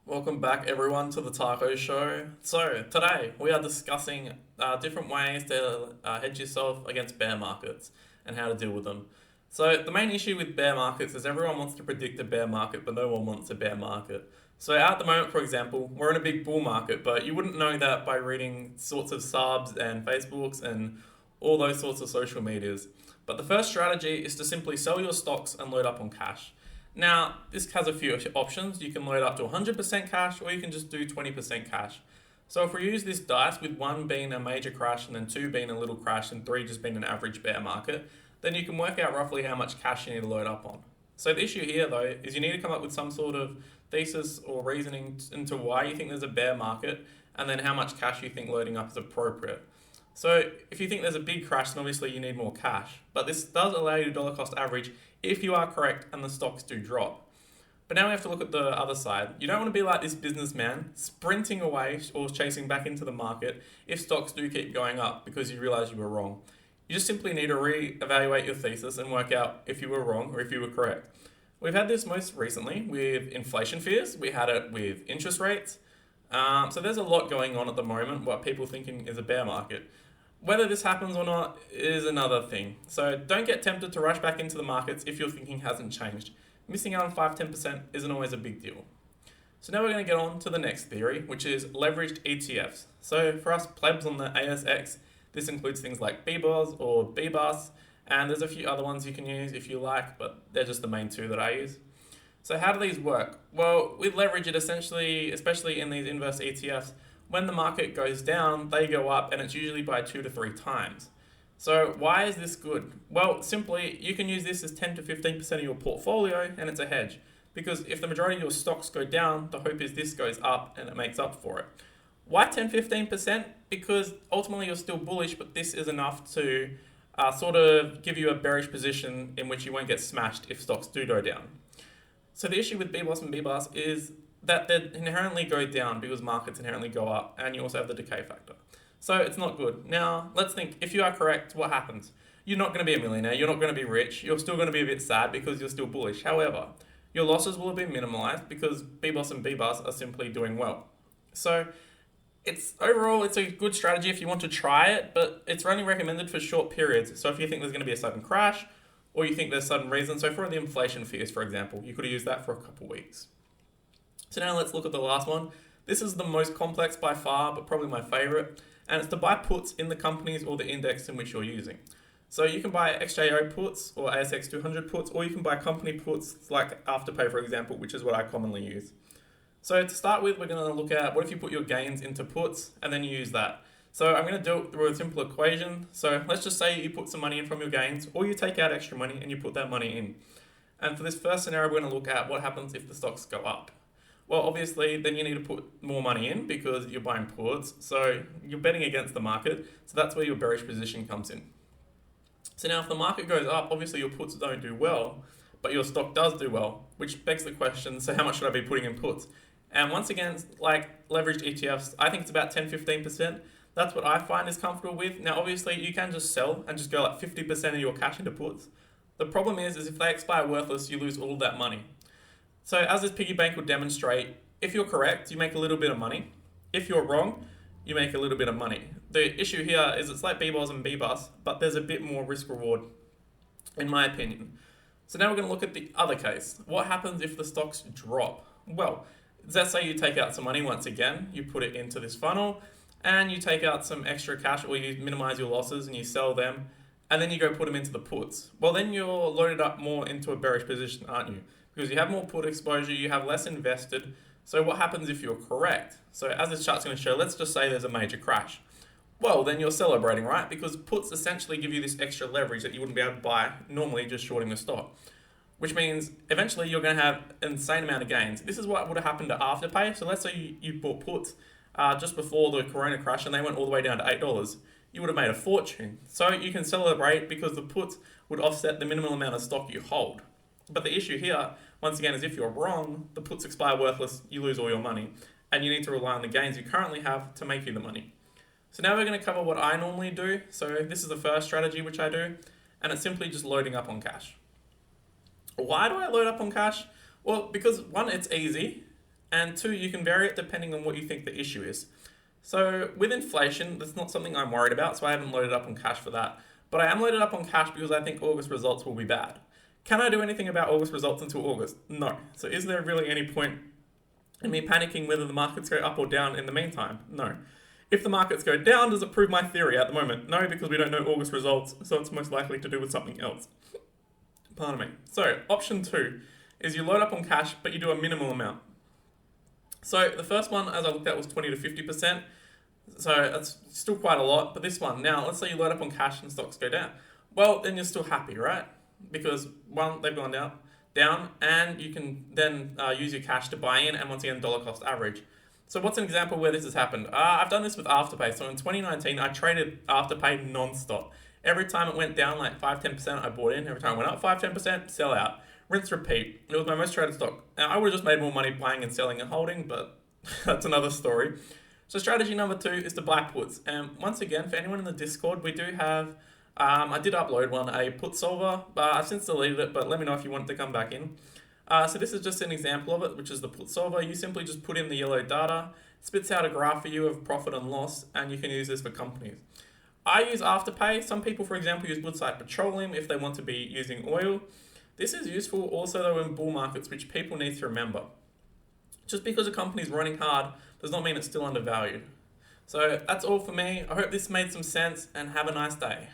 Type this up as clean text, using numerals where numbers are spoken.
Welcome back, everyone, to the Taco Show. So, today we are discussing different ways to hedge yourself against bear markets and how to deal with them. So, the main issue with bear markets is everyone wants to predict a bear market, but no one wants a bear market. So, at the moment, for example, we're in a big bull market, but you wouldn't know that by reading sorts of subs and Facebooks and all those sorts of social medias. But the first strategy is to simply sell your stocks and load up on cash. Now, this has a few options. You can load up to 100% cash or you can just do 20% cash. So if we use this dice with 1 being a major crash and then 2 being a little crash and 3 just being an average bear market, then you can work out roughly how much cash you need to load up on. So the issue here though is you need to come up with some sort of thesis or reasoning into why you think there's a bear market and then how much cash you think loading up is appropriate. So if you think there's a big crash, then obviously you need more cash. But this does allow you to dollar cost average if you are correct and the stocks do drop. But now we have to look at the other side. You don't want to be like this businessman sprinting away or chasing back into the market if stocks do keep going up because you realize you were wrong. You just simply need to re-evaluate your thesis and work out if you were wrong or if you were correct. We've had this most recently with inflation fears. We had it with interest rates. So there's a lot going on at the moment what people thinking is a bear market. Whether this happens or not is another thing. So don't get tempted to rush back into the markets if your thinking hasn't changed. Missing out on 5-10% isn't always a big deal. So now we're going to get on to the next theory, which is leveraged ETFs. So for us plebs on the ASX, this includes things like BBOS or BBUS, and there's a few other ones you can use if you like, but they're just the main two that I use. So how do these work? Well, with leverage, it essentially, especially in these inverse ETFs, when the market goes down, they go up, and it's usually by 2 to 3 times. So why is this good? Well, simply, you can use this as 10 to 15% of your portfolio, and it's a hedge. Because if the majority of your stocks go down, the hope is this goes up, and it makes up for it. Why 10-15%? Because ultimately you're still bullish, but this is enough to sort of give you a bearish position in which you won't get smashed if stocks do go down. So the issue with BBOS and BBUS is that they inherently go down because markets inherently go up, and you also have the decay factor. So it's not good. Now, let's think, if you are correct, what happens? You're not going to be a millionaire, you're not going to be rich, you're still going to be a bit sad because you're still bullish. However, your losses will have been minimalized because BBOS and BBUS are simply doing well. So overall, it's a good strategy if you want to try it, but it's only recommended for short periods. So if you think there's going to be a sudden crash, or you think there's sudden reason, so for the inflation fears, for example, you could have used that for a couple of weeks. So now let's look at the last one. This is the most complex by far, but probably my favorite, and it's to buy puts in the companies or the index in which you're using. So you can buy XJO puts or ASX 200 puts, or you can buy company puts like Afterpay, for example, which is what I commonly use. So to start with, we're going to look at what if you put your gains into puts and then you use that. So I'm going to do it through a simple equation. So let's just say you put some money in from your gains, or you take out extra money and you put that money in. And for this first scenario, we're going to look at what happens if the stocks go up. Well, obviously, then you need to put more money in because you're buying puts. So you're betting against the market. So that's where your bearish position comes in. So now if the market goes up, obviously your puts don't do well, but your stock does do well, which begs the question, so how much should I be putting in puts? And once again, like leveraged ETFs, I think it's about 10-15%. That's what I find is comfortable with. Now, obviously, you can just sell and just go like 50% of your cash into puts. The problem is if they expire worthless, you lose all that money. So as this piggy bank will demonstrate, if you're correct, you make a little bit of money. If you're wrong, you make a little bit of money. The issue here is it's like BBOS and BBUS, but there's a bit more risk reward, in my opinion. So now we're going to look at the other case. What happens if the stocks drop? Well, let's say you take out some money once again, you put it into this funnel, and you take out some extra cash, or you minimize your losses and you sell them, and then you go put them into the puts. Well, then you're loaded up more into a bearish position, aren't you? Because you have more put exposure, you have less invested. So what happens if you're correct? So as this chart's going to show, let's just say there's a major crash. Well, then you're celebrating, right? Because puts essentially give you this extra leverage that you wouldn't be able to buy normally just shorting the stock. Which means eventually you're going to have an insane amount of gains. This is what would have happened to Afterpay. So let's say you bought puts just before the corona crash and they went all the way down to $8. You would have made a fortune. So you can celebrate because the puts would offset the minimum amount of stock you hold. But the issue here, once again, is if you're wrong, the puts expire worthless, you lose all your money, and you need to rely on the gains you currently have to make you the money. So now we're going to cover what I normally do. So this is the first strategy which I do, and it's simply just loading up on cash. Why do I load up on cash? Well, because one, it's easy, And 2, you can vary it depending on what you think the issue is. So with inflation, that's not something I'm worried about, so I haven't loaded up on cash for that. But I am loaded up on cash because I think August results will be bad. Can I do anything about August results until August? No. So is there really any point in me panicking whether the markets go up or down in the meantime? No. If the markets go down, does it prove my theory at the moment? No, because we don't know August results, so it's most likely to do with something else. Pardon me. So option 2 is you load up on cash, but you do a minimal amount. So the first one, as I looked at, was 20 to 50%. So that's still quite a lot. But this one, now, let's say you load up on cash and stocks go down. Well, then you're still happy, right? Because one, they've gone down, and you can then use your cash to buy in, and once again, dollar cost average. So what's an example where this has happened? I've done this with Afterpay. So in 2019, I traded Afterpay non-stop. Every time it went down like 5-10%, I bought in. Every time it went up 5-10%, sell out. Rinse, repeat. It was my most traded stock. Now, I would have just made more money buying and selling and holding, but that's another story. So strategy number 2 is the Backwoods. And once again, for anyone in the Discord, we do have, I did upload one, a put solver, but I've since deleted it, but let me know if you want it to come back in. So this is just an example of it, which is the put solver. You simply just put in the yellow data, spits out a graph for you of profit and loss, and you can use this for companies. I use Afterpay. Some people, for example, use Woodside Petroleum if they want to be using oil. This is useful also though in bull markets, which people need to remember. Just because a company is running hard does not mean it's still undervalued. So that's all for me. I hope this made some sense, and have a nice day.